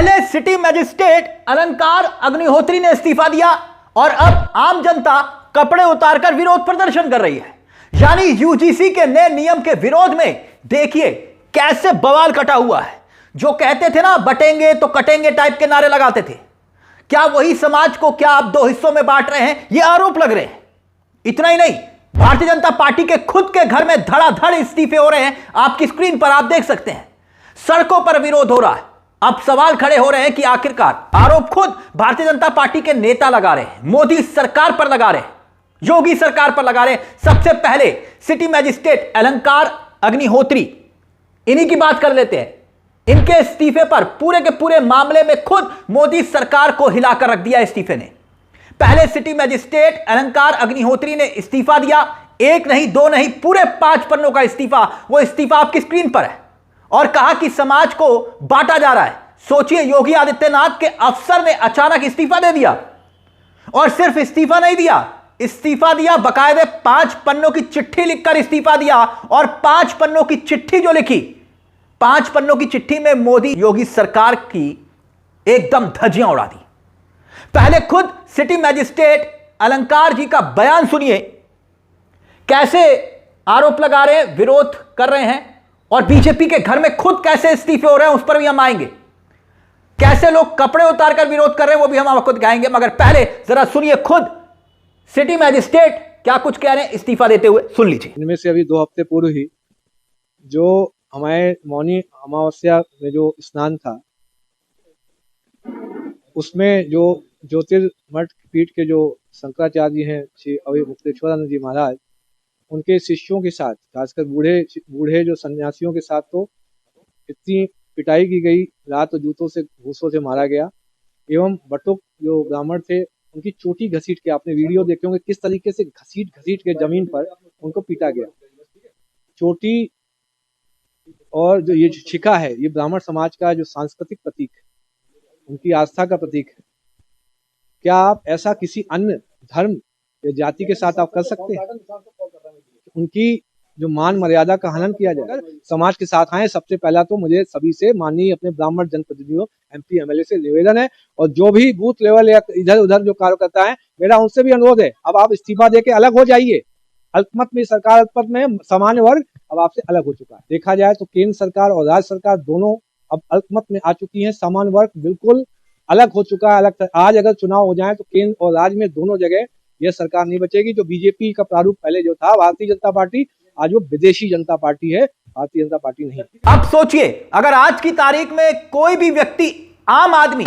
पहले city magistrate अलंकार अग्निहोत्री ने इस्तीफा दिया और अब आम जनता कपड़े उतारकर विरोध प्रदर्शन कर रही है। यानी यूजीसी के नए नियम के विरोध में देखिए कैसे बवाल कटा हुआ है। जो कहते थे ना बटेंगे तो कटेंगे टाइप के नारे लगाते थे, क्या वही समाज को क्या आप दो हिस्सों में बांट रहे हैं, यह आरोप लग रहे हैं। इतना ही नहीं, भारतीय जनता पार्टी के खुद के घर में धड़ाधड़ इस्तीफे हो रहे हैं। आपकी स्क्रीन पर आप देख सकते हैं, सड़कों पर विरोध हो रहा है। अब सवाल खड़े हो रहे हैं कि आखिरकार आरोप खुद भारतीय जनता पार्टी के नेता लगा रहे हैं, मोदी सरकार पर लगा रहे हैं, योगी सरकार पर लगा रहे हैं। सबसे पहले सिटी मजिस्ट्रेट अलंकार अग्निहोत्री, इन्हीं की बात कर लेते हैं। इनके इस्तीफे पर पूरे के पूरे मामले में खुद मोदी सरकार को हिलाकर रख दिया इस्तीफे ने। पहले सिटी मजिस्ट्रेट अलंकार अग्निहोत्री ने इस्तीफा दिया, एक नहीं दो नहीं, पूरे 5 पन्नों का इस्तीफा। वो इस्तीफा आपकी स्क्रीन पर है और कहा कि समाज को बांटा जा रहा है। सोचिए, योगी आदित्यनाथ के अफसर ने अचानक इस्तीफा दे दिया और सिर्फ इस्तीफा नहीं दिया, इस्तीफा दिया बकायदे 5 पन्नों की चिट्ठी लिखकर इस्तीफा दिया। और 5 पन्नों की चिट्ठी जो लिखी, 5 पन्नों की चिट्ठी में मोदी योगी सरकार की एकदम धज्जियां उड़ा दी। पहले खुद सिटी मजिस्ट्रेट अलंकार जी का बयान सुनिए, कैसे आरोप लगा रहे हैं, विरोध कर रहे हैं और बीजेपी के घर में खुद कैसे इस्तीफे हो रहे हैं उस पर भी हम आएंगे। कैसे लोग कपड़े उतारकर विरोध कर रहे हैं वो भी हम आपको दिखाएंगे। मगर पहले जरा सुनिए खुद सिटी मजिस्ट्रेट क्या कुछ कह रहे हैं इस्तीफा देते हुए, सुन लीजिए। इनमें से अभी 2 हफ्ते पूर्व ही जो हमारे मौनी अमावस्या में जो स्नान था, उसमें जो ज्योतिर्मठ पीठ के जो शंकराचार्य जी हैं, श्री अभी मुक्तेश्वरानंद जी महाराज, उनके शिष्यों के साथ, खासकर बूढ़े जो सन्यासियों के साथ तो इतनी पिटाई की गई, लात और जूतों से घूसों से मारा गया। एवं बटुक जो ब्राह्मण थे उनकी चोटी घसीट के, आपने वीडियो देखे होंगे किस तरीके से घसीट के जमीन पर उनको पीटा गया। चोटी और जो ये शिखा है, ये ब्राह्मण समाज का जो सांस्कृतिक प्रतीक है, उनकी आस्था का प्रतीक है। क्या आप ऐसा किसी अन्य धर्म या जाति के साथ आप कर सकते हैं? उनकी जो मान मर्यादा का हनन किया जाए, समाज के साथ आए। सबसे पहला तो मुझे सभी से, माननीय अपने ब्राह्मण जनप्रतिनिधियों, MP MLA से निवेदन है, और जो भी बूथ लेवल या इधर उधर जो कार्यकर्ता है, मेरा उनसे भी अनुरोध है, अब आप इस्तीफा देके अलग हो जाइए। अल्पमत में सरकार, अल्पमत में सामान्य वर्ग अब आपसे अलग हो चुका है। देखा जाए तो केंद्र सरकार और राज्य सरकार दोनों अब अल्पमत में आ चुकी है, सामान्य वर्ग बिल्कुल अलग हो चुका है। अलग आज अगर चुनाव हो जाए तो केंद्र और राज्य में दोनों जगह यह सरकार नहीं बचेगी। जो बीजेपी का प्रारूप पहले जो था भारतीय जनता पार्टी, आज वो विदेशी जनता पार्टी है, भारतीय जनता पार्टी नहीं। अब सोचिए, अगर आज की तारीख में कोई भी व्यक्ति, आम आदमी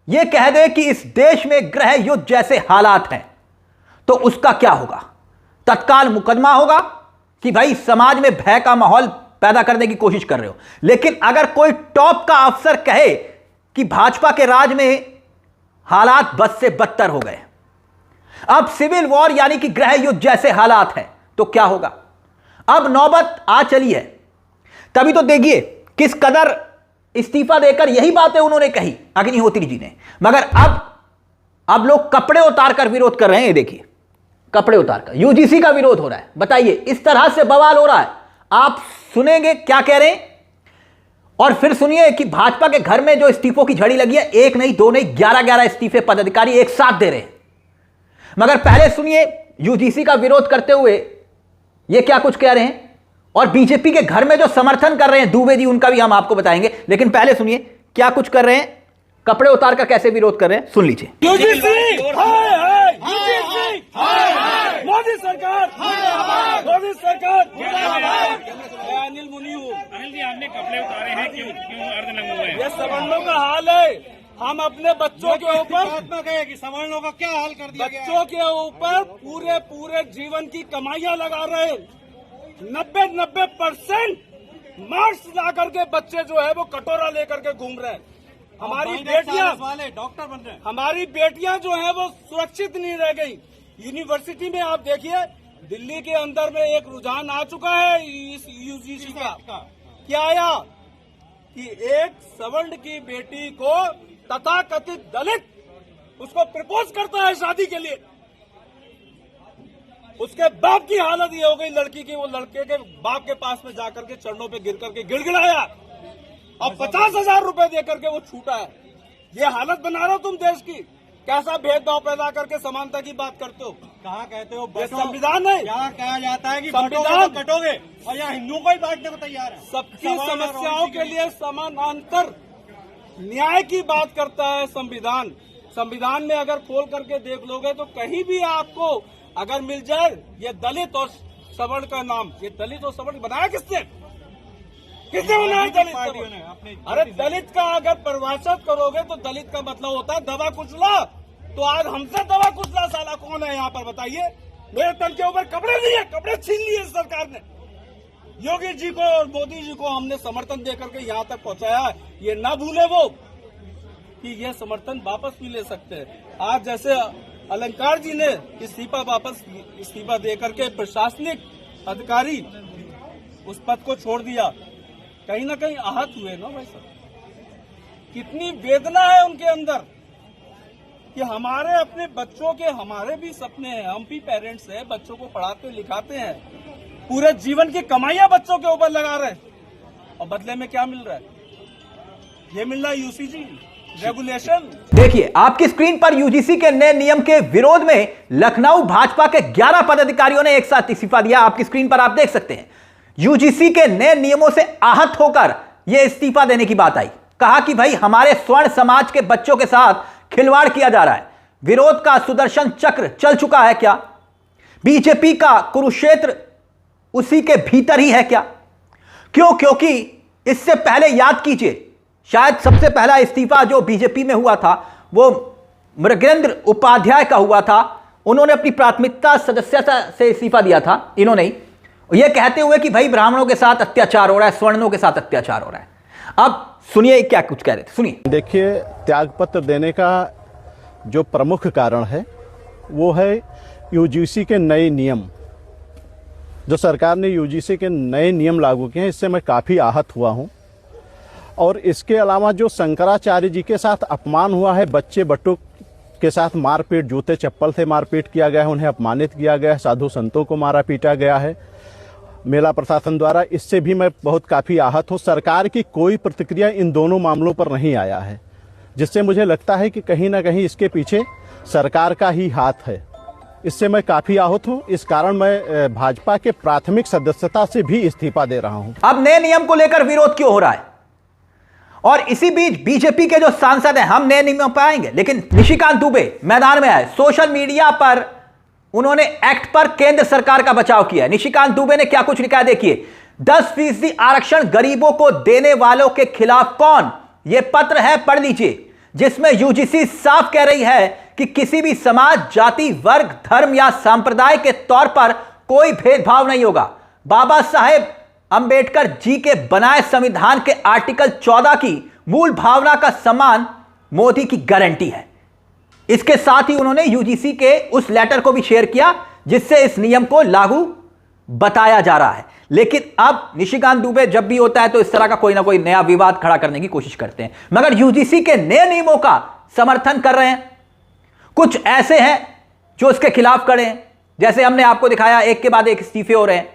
यह कह दे कि इस देश में गृह युद्ध जैसे हालात हैं, तो उसका क्या होगा? तत्काल मुकदमा होगा कि भाई समाज में भय का माहौल पैदा करने की कोशिश कर रहे हो। लेकिन अगर कोई टॉप का अफसर कहे कि भाजपा के राज में हालात बद से बदतर हो गए, अब सिविल वॉर यानी कि गृह युद्ध जैसे हालात हैं, तो क्या होगा? अब नौबत आ चली है। तभी तो देखिए किस कदर इस्तीफा देकर यही बातें उन्होंने कही अग्निहोत्री जी ने। मगर अब लोग कपड़े उतारकर विरोध कर रहे हैं। देखिए, कपड़े उतारकर यूजीसी का विरोध हो रहा है। बताइए, इस तरह से बवाल हो रहा है। आप सुनेंगे क्या कह रहे हैं और फिर सुनिए कि भाजपा के घर में जो इस्तीफों की झड़ी लगी है, 1 नहीं 2 नहीं 11 इस्तीफे पदाधिकारी एक साथ दे रहे हैं। मगर पहले सुनिए यूजीसी का विरोध करते हुए ये क्या कुछ कह रहे हैं, और बीजेपी के घर में जो समर्थन कर रहे हैं दुबे जी, उनका भी हम आपको बताएंगे। लेकिन पहले सुनिए क्या कुछ कर रहे हैं, कपड़े उतारकर कैसे विरोध कर रहे हैं, सुन लीजिए। मोदी सरकार, मोदी सरकार। अनिल मुनि हूँ। अनिल जी, आपने कपड़े उतारे हैं, क्यों अर्धनग्न हुए हैं? ये सवर्णों का हाल है। हम अपने बच्चों के ऊपर कि सवर्णों का क्या हाल कर दिया गया? बच्चों के ऊपर पूरे जीवन की कमाइयां लगा रहे हैं। 90% मार्क्स ला करके बच्चे जो है वो कटोरा लेकर के घूम रहे हैं। हमारी बेटियां डॉक्टर बन रहे हैं। हमारी बेटियां जो है वो सुरक्षित नहीं रह गई। यूनिवर्सिटी में आप देखिए, दिल्ली के अंदर में एक रुझान आ चुका है इस यूजीसी का। क्या आया कि एक सवर्ण की बेटी को तथाकथित दलित उसको प्रपोज करता है शादी के लिए, उसके बाप की हालत ये हो गई लड़की की, वो लड़के के बाप के पास में जाकर के चरणों पे गिर करके गिड़गिड़ाया और 50,000 रुपए दे करके वो छूटा है। ये हालत बना रहे हो तुम देश की। कैसा भेदभाव पैदा करके समानता की बात करते हो। कहाँ कहते हो ये संविधान है। यहाँ कहा जाता है कि संविधान कटोगे और यहाँ हिंदुओं को ही बांटने को तैयार है। सबकी समस्याओं के लिए समानांतर न्याय की बात करता है संविधान। संविधान में अगर खोल करके देख लोगे तो कहीं भी आपको अगर मिल जाए ये दलित और सवर्ण का नाम, ये दलित और सवर्ण बनाया किसने बनाया दलित को? अरे दलित का अगर परिभाषा करोगे तो दलित का मतलब होता है दबा कुचला। तो आज हमसे दबा कुचला साला कौन है यहाँ पर बताइए। मेरे तन के ऊपर कपड़े लिए, कपड़े छीन लिए सरकार ने। योगी जी को और मोदी जी को हमने समर्थन देकर के यहाँ तक पहुँचाया है। ये ना भूले वो कि ये समर्थन वापस भी ले सकते हैं। आज जैसे अलंकार जी ने इस्तीफा देकर के प्रशासनिक अधिकारी उस पद को छोड़ दिया, कहीं ना कहीं आहत हुए ना भाई साहब। कितनी वेदना है उनके अंदर कि हमारे अपने बच्चों के, हमारे भी सपने हैं, हम भी पेरेंट्स हैं, बच्चों को पढ़ाते लिखाते हैं, पूरे जीवन की कमाइयां बच्चों के ऊपर लगा रहे हैं और बदले में क्या मिल रहा है? ये मिल रहा है यूसीजी रेगुलेशन। देखिए आपकी स्क्रीन पर यूजीसी के नए नियम के विरोध में लखनऊ भाजपा के 11 पदाधिकारियों ने एक साथ इस्तीफा दिया। आपकी स्क्रीन पर आप देख सकते हैं यूजीसी के नए नियमों से आहत होकर यह इस्तीफा देने की बात आई। कहा कि भाई हमारे स्वर्ण समाज के बच्चों के साथ खिलवाड़ किया जा रहा है। विरोध का सुदर्शन चक्र चल चुका है क्या? बीजेपी का कुरुक्षेत्र उसी के भीतर ही है क्या? क्यों? क्योंकि इससे पहले याद कीजिए, शायद सबसे पहला इस्तीफा जो बीजेपी में हुआ था वो मृगेंद्र उपाध्याय का हुआ था। उन्होंने अपनी प्राथमिकता सदस्यता से इस्तीफा दिया था इन्होंने ही, यह कहते हुए कि भाई ब्राह्मणों के साथ अत्याचार हो रहा है, स्वर्णों के साथ अत्याचार हो रहा है। अब सुनिए क्या कुछ कह रहे थे, सुनिए। देखिए, त्यागपत्र देने का जो प्रमुख कारण है वो है यूजीसी के नए नियम। जो सरकार ने यूजीसी के नए नियम लागू किए हैं, इससे मैं काफ़ी आहत हुआ हूं। और इसके अलावा जो शंकराचार्य जी के साथ अपमान हुआ है, बच्चे बट्टों के साथ मारपीट, जूते चप्पल से मारपीट किया गया है, उन्हें अपमानित किया गया है, साधु संतों को मारा पीटा गया है मेला प्रशासन द्वारा, इससे भी मैं बहुत काफ़ी आहत हूँ। सरकार की कोई प्रतिक्रिया इन दोनों मामलों पर नहीं आया है, जिससे मुझे लगता है कि कहीं ना कहीं इसके पीछे सरकार का ही हाथ है। इससे मैं काफ़ी आहत हूँ। इस कारण मैं भाजपा के प्राथमिक सदस्यता से भी इस्तीफा दे रहा हूँ। अब नए नियम को लेकर विरोध क्यों हो रहा है? और इसी बीच बीजेपी के जो सांसद हैं, हम नए नियमों पर आएंगे, लेकिन निशिकांत दुबे मैदान में आए। सोशल मीडिया पर उन्होंने एक्ट पर केंद्र सरकार का बचाव किया है। निशिकांत दुबे ने क्या कुछ लिखा है, देखिए। 10% आरक्षण गरीबों को देने वालों के खिलाफ कौन? यह पत्र है, पढ़ लीजिए, जिसमें यूजीसी साफ कह रही है कि किसी भी समाज, जाति, वर्ग, धर्म या संप्रदाय के तौर पर कोई भेदभाव नहीं होगा। बाबा साहेब अंबेडकर जी के बनाए संविधान के आर्टिकल 14 की मूल भावना का सम्मान मोदी की गारंटी है। इसके साथ ही उन्होंने यूजीसी के उस लेटर को भी शेयर किया जिससे इस नियम को लागू बताया जा रहा है। लेकिन अब निशिकांत दुबे जब भी होता है तो इस तरह का कोई ना कोई नया विवाद खड़ा करने की कोशिश करते हैं, मगर यूजीसी के नए नियमों का समर्थन कर रहे हैं। कुछ ऐसे हैं जो इसके खिलाफ खड़े हैं, जैसे हमने आपको दिखाया एक के बाद एक इस्तीफे हो रहे हैं।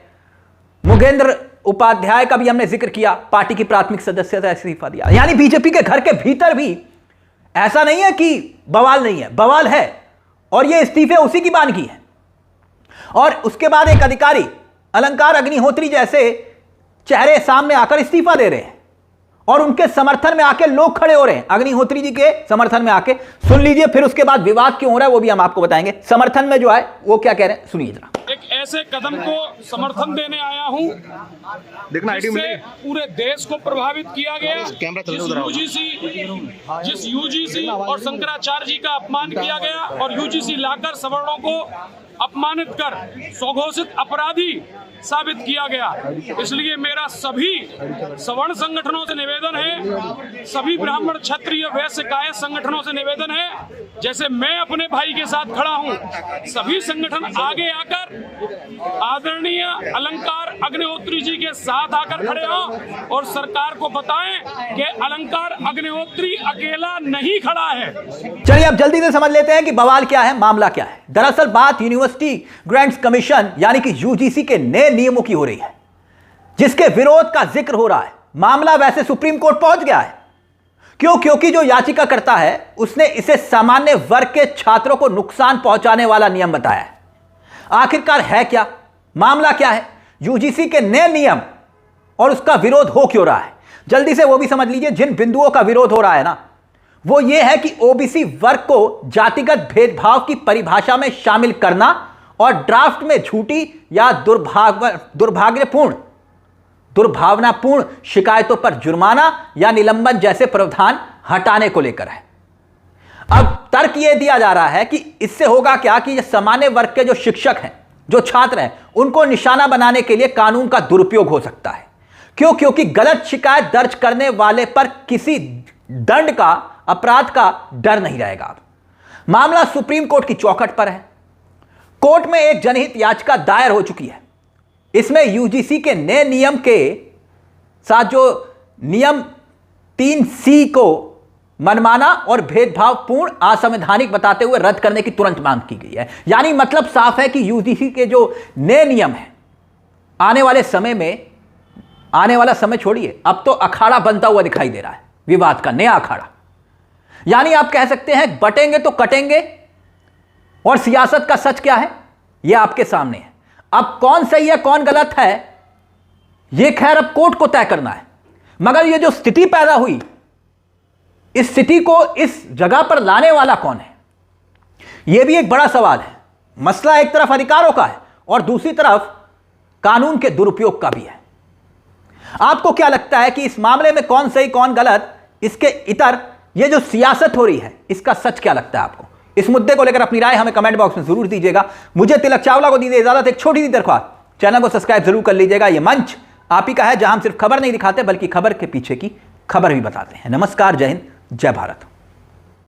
मुगेंद्र उपाध्याय का भी हमने जिक्र किया, पार्टी की प्राथमिक सदस्यता इस्तीफा दिया। यानी बीजेपी के घर के भीतर भी ऐसा नहीं है कि बवाल नहीं है, बवाल है, और ये इस्तीफे उसी की बानगी है। और उसके बाद एक अधिकारी अलंकार अग्निहोत्री जैसे चेहरे सामने आकर इस्तीफा दे रहे हैं और उनके समर्थन में आके लोग खड़े हो रहे हैं। अग्निहोत्री जी के समर्थन में आके सुन लीजिए, फिर उसके बाद विवाद क्यों हो रहा है वो भी हम आपको बताएंगे। समर्थन में जो है वो क्या कह रहे हैं, सुनिए जरा। एक ऐसे कदम को समर्थन देने आया हूं जिससे पूरे देश को प्रभावित किया गया। जिस यूजीसी और शंकराचार्य जी का अपमान किया गया और यूजीसी लाकर सवर्णों को अपमानित कर स्वघोषित अपराधी साबित किया गया। इसलिए मेरा सभी सवर्ण संगठनों से निवेदन है, सभी ब्राह्मण, क्षत्रिय, वैश्य, कायस्थ संगठनों से निवेदन है, जैसे मैं अपने भाई के साथ खड़ा हूं, सभी संगठन आगे आकर आदरणीय अलंकार अग्निहोत्री जी के साथ आकर खड़े हों और सरकार को बताएं कि अलंकार अग्निहोत्री अकेला नहीं खड़ा है। चलिए अब जल्दी से समझ लेते हैं कि बवाल क्या है, मामला क्या है। दरअसल बात यूनिवर्सिटी ग्रांट्स कमीशन यानी कि यूजीसी के नए नियमों की हो रही है, जिसके विरोध का जिक्र हो रहा है। मामला वैसे सुप्रीम कोर्ट पहुंच गया है। क्यों? क्योंकि जो याचिका करता है उसने इसे सामान्य वर्ग के छात्रों को नुकसान पहुंचाने वाला नियम बताया है। आखिरकार है क्या मामला? क्या है यूजीसी के नए नियम और उसका विरोध हो क्यों रहा है? जल्दी से वो भी समझ लीजिए। जिन बिंदुओं का विरोध हो रहा है ना, वो ये है कि ओबीसी वर्ग को जातिगत भेदभाव की परिभाषा में शामिल करना और ड्राफ्ट में झूठी या दुर्भावनापूर्ण शिकायतों पर जुर्माना या निलंबन जैसे प्रावधान हटाने को लेकर है। अब तर्क यह दिया जा रहा है कि इससे होगा क्या कि सामान्य वर्ग के जो शिक्षक हैं, जो छात्र हैं, उनको निशाना बनाने के लिए कानून का दुरुपयोग हो सकता है। क्यों? क्योंकि गलत शिकायत दर्ज करने वाले पर किसी दंड का, अपराध का डर नहीं रहेगा। अब मामला सुप्रीम कोर्ट की चौखट पर है। कोर्ट में एक जनहित याचिका दायर हो चुकी है। इसमें यूजीसी के नए नियम के साथ जो नियम 3C को मनमाना और भेदभावपूर्ण, असंवैधानिक बताते हुए रद्द करने की तुरंत मांग की गई है। यानी मतलब साफ है कि यूजीसी के जो नए नियम हैं, आने वाले समय में, आने वाला समय छोड़िए, अब तो अखाड़ा बनता हुआ दिखाई दे रहा है, विवाद का नया अखाड़ा। यानी आप कह सकते हैं बटेंगे तो कटेंगे। और सियासत का सच क्या है यह आपके सामने है। अब कौन सही है कौन गलत है यह खैर अब कोर्ट को तय करना है। मगर यह जो स्थिति पैदा हुई, इस स्थिति को इस जगह पर लाने वाला कौन है, यह भी एक बड़ा सवाल है। मसला एक तरफ अधिकारों का है और दूसरी तरफ कानून के दुरुपयोग का भी है। आपको क्या लगता है कि इस मामले में कौन सही कौन गलत, इसके इतर ये जो सियासत हो रही है, इसका सच क्या लगता है आपको? इस मुद्दे को लेकर अपनी राय हमें कमेंट बॉक्स में जरूर दीजिएगा। मुझे तिलक चावला को दीजिए इजाजत। एक छोटी सी दरख्वास्त, चैनल को सब्सक्राइब जरूर कर लीजिएगा। यह मंच आप ही का है जहां हम सिर्फ खबर नहीं दिखाते बल्कि खबर के पीछे की खबर भी बताते हैं। नमस्कार, जय हिंद, जय भारत।